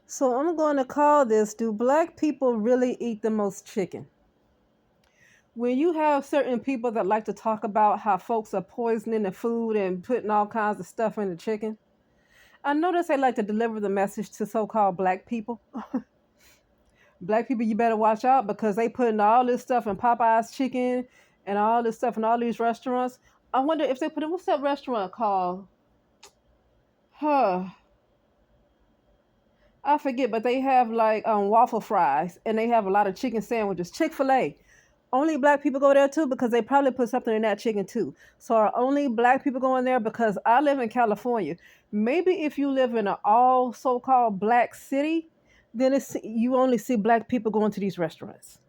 So I'm going to call this: do black people really eat the most chicken? When you have certain people that like to talk about how folks are poisoning the food and putting all kinds of stuff in the chicken, I notice they like to deliver the message to so-called black people. Black people, you better watch out because they putting all this stuff in Popeye's chicken and all this stuff in all these restaurants. I wonder if they put in, what's that restaurant called? Huh. I forget, but they have like waffle fries and they have a lot of chicken sandwiches. Chick-fil-A. Only black people go there too because they probably put something in that chicken too. So are only black people going there? Because I live in California. Maybe if you live in an all so-called black city, then it's you only see black people going to these restaurants.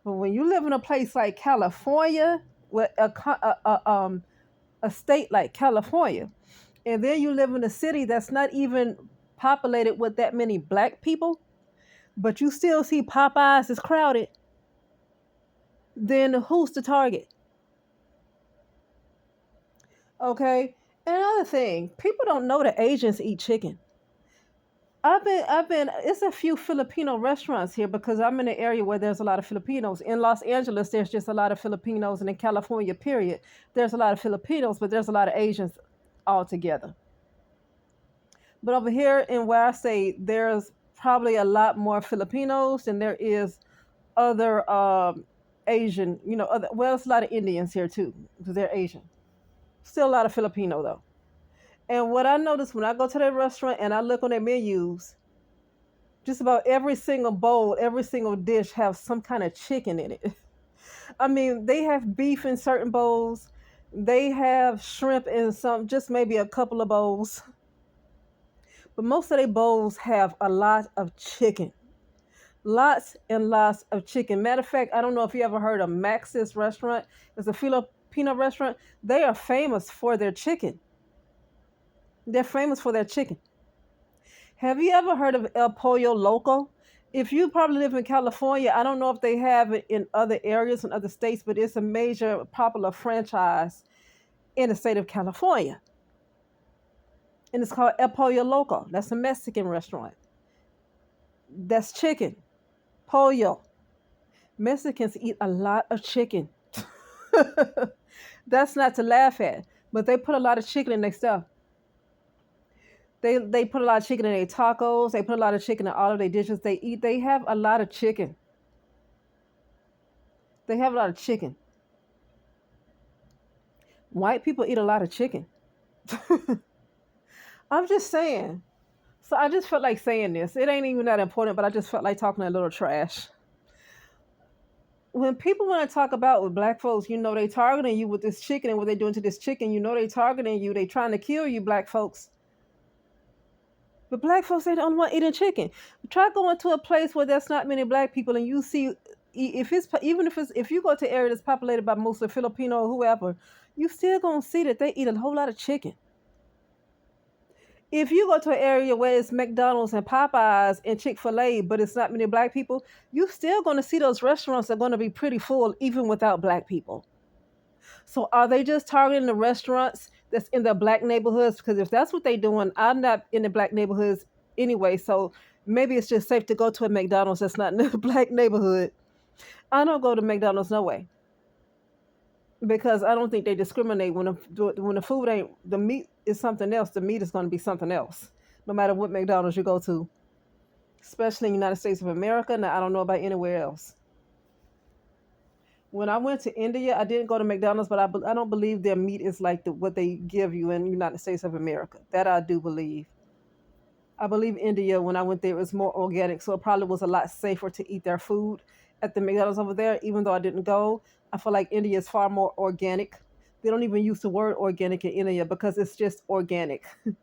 But when you live in a place like California, with a state like California, and then you live in a city that's not even populated with that many black people, but you still see Popeyes is crowded, then who's the target? Okay. And another thing, people don't know that Asians eat chicken. It's a few Filipino restaurants here because I'm in an area where there's a lot of Filipinos. In Los Angeles, there's just a lot of Filipinos, and in California, period, there's a lot of Filipinos, but there's a lot of Asians altogether. But over here in where I stay, there's probably a lot more Filipinos than there is other Asian, well, it's a lot of Indians here too because they're Asian. Still a lot of Filipino though. And what I notice when I go to their restaurant and I look on their menus, just about every single bowl, every single dish have some kind of chicken in it. I mean, they have beef in certain bowls. They have shrimp in some, just maybe a couple of bowls. But most of their bowls have a lot of chicken. Lots and lots of chicken. Matter of fact, I don't know if you ever heard of Max's restaurant. It's a Filipino restaurant. They are famous for their chicken. They're famous for their chicken. Have you ever heard of El Pollo Loco? If you probably live in California, I don't know if they have it in other areas in other states, but it's a major popular franchise in the state of California. And it's called El Pollo Loco. That's a Mexican restaurant. That's chicken. Pollo. Mexicans eat a lot of chicken. That's not to laugh at, but they put a lot of chicken in their stuff. They put a lot of chicken in their tacos. They put a lot of chicken in all of their dishes they eat. They have a lot of chicken. They have a lot of chicken. White people eat a lot of chicken. I'm just saying. So I just felt like saying this. It ain't even that important, but I just felt like talking a little trash. When people want to talk about with black folks, they targeting you with this chicken and what they doing to this chicken. They targeting you. They trying to kill you, black folks. But black folks ain't the only one eating chicken. Try going to a place where there's not many black people, and you see, if it's even if you go to an area that's populated by mostly Filipino or whoever, you still gonna see that they eat a whole lot of chicken. If you go to an area where it's McDonald's and Popeyes and Chick-fil-A, but it's not many black people, you still gonna see those restaurants are gonna be pretty full even without black people. So are they just targeting the restaurants that's in the black neighborhoods? Because if that's what they're doing, I'm not in the black neighborhoods anyway. So maybe it's just safe to go to a McDonald's that's not in the black neighborhood. I don't go to McDonald's no way because I don't think they discriminate when the food ain't the meat is something else. The meat is going to be something else, no matter what McDonald's you go to, especially in the United States of America. Now I don't know about anywhere else. When I went to India, I didn't go to McDonald's, but I don't believe their meat is like what they give you in the United States of America. That I do believe. I believe India, when I went there, it was more organic, so it probably was a lot safer to eat their food at the McDonald's over there. Even though I didn't go, I feel like India is far more organic. They don't even use the word organic in India because it's just organic. In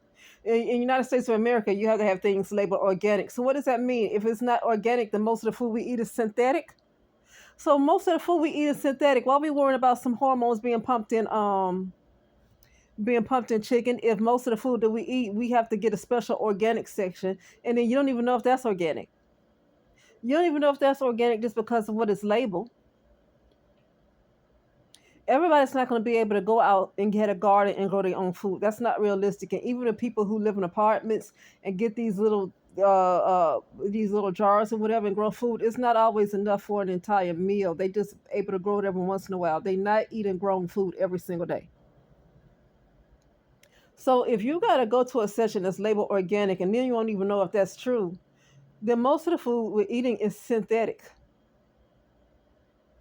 the United States of America, you have to have things labeled organic. So what does that mean? If it's not organic, then most of the food we eat is synthetic. So most of the food we eat is synthetic. Why are we worrying about some hormones being pumped in chicken? If most of the food that we eat, we have to get a special organic section, and then you don't even know if that's organic. You don't even know if that's organic just because of what it's labeled. Everybody's not going to be able to go out and get a garden and grow their own food. That's not realistic. And even the people who live in apartments and get these little these little jars or whatever and grow food, it's not always enough for an entire meal. They just able to grow it every once in a while. They not eating grown food every single day. So if you gotta go to a session that's labeled organic and then you don't even know if that's true, then most of the food we're eating is synthetic.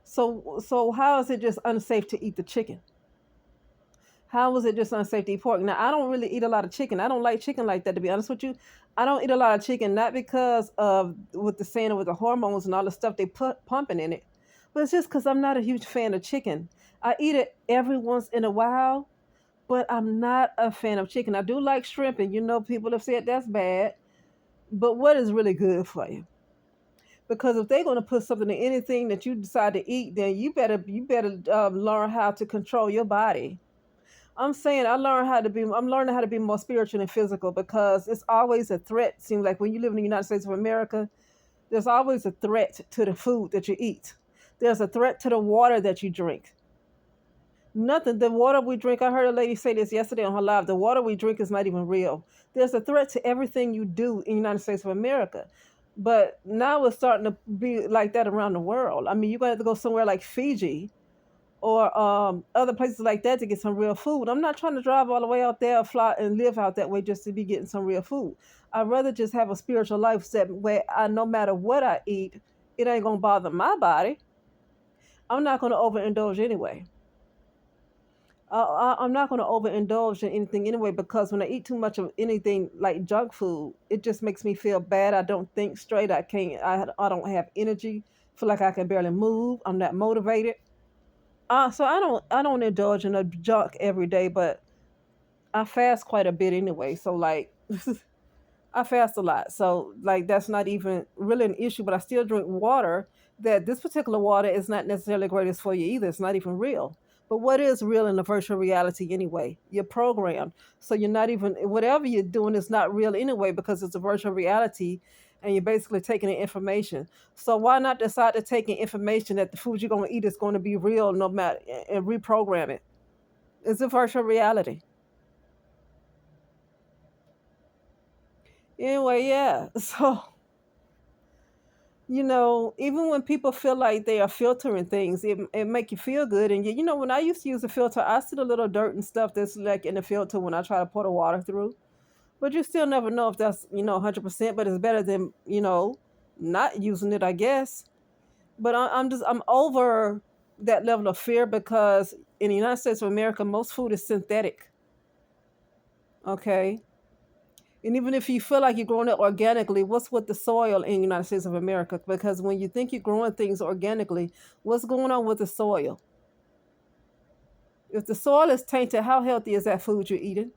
So how is it just unsafe to eat the chicken? How was it just unsafe to eat pork? Now I don't really eat a lot of chicken. I don't like chicken like that, to be honest with you. I don't eat a lot of chicken, not because of what the saying with the hormones and all the stuff they put pumping in it, but it's just because I'm not a huge fan of chicken. I eat it every once in a while, but I'm not a fan of chicken. I do like shrimp, and people have said that's bad. But what is really good for you? Because if they're going to put something in anything that you decide to eat, then you better learn how to control your body. I'm saying I'm learning how to be more spiritual and physical because it's always a threat. Seems like when you live in the United States of America, there's always a threat to the food that you eat. There's a threat to the water that you drink. Nothing. The water we drink, I heard a lady say this yesterday on her live. The water we drink is not even real. There's a threat to everything you do in the United States of America. But now it's starting to be like that around the world. I mean, you're going to have to go somewhere like Fiji or other places like that to get some real food. I'm not trying to drive all the way out there, fly and live out that way just to be getting some real food. I'd rather just have a spiritual lifestyle where no matter what I eat, it ain't gonna bother my body. I'm not gonna overindulge anyway. I'm not gonna overindulge in anything anyway because when I eat too much of anything like junk food, it just makes me feel bad. I don't think straight. I can't. I don't have energy. Feel like I can barely move. I'm not motivated. So I don't indulge in the junk every day, but I fast quite a bit anyway. So like I fast a lot. So like that's not even really an issue, but I still drink water. That this particular water is not necessarily greatest for you either. It's not even real. But what is real in the virtual reality anyway? You're programmed. So you're not even whatever you're doing is not real anyway because it's a virtual reality and you're basically taking the information. So why not decide to take in information that the food you're gonna eat is gonna be real no matter and reprogram it? It's a virtual reality. Anyway, yeah. So even when people feel like they are filtering things, it make you feel good. And when I used to use a filter, I see the little dirt and stuff that's like in the filter when I try to pour the water through. But you still never know if that's 100%. But it's better than not using it, I guess. But I'm over that level of fear because in the United States of America, most food is synthetic. Okay. And even if you feel like you're growing it organically, what's with the soil in the United States of America? Because when you think you're growing things organically, what's going on with the soil? If the soil is tainted, how healthy is that food you're eating?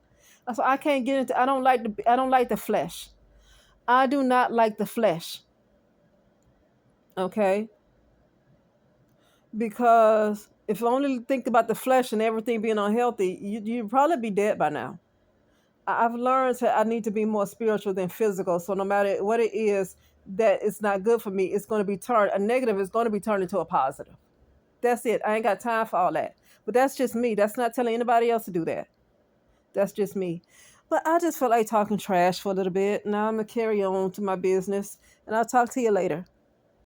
So I can't get into. I don't like the flesh. I do not like the flesh. Okay, because if you only think about the flesh and everything being unhealthy, you'd probably be dead by now. I've learned that I need to be more spiritual than physical. So no matter what it is that it's not good for me, it's going to be turned a negative is going to be turned into a positive. That's it. I ain't got time for all that. But that's just me. That's not telling anybody else to do that. That's just me. But I just felt like talking trash for a little bit. Now I'm gonna carry on to my business, and I'll talk to you later.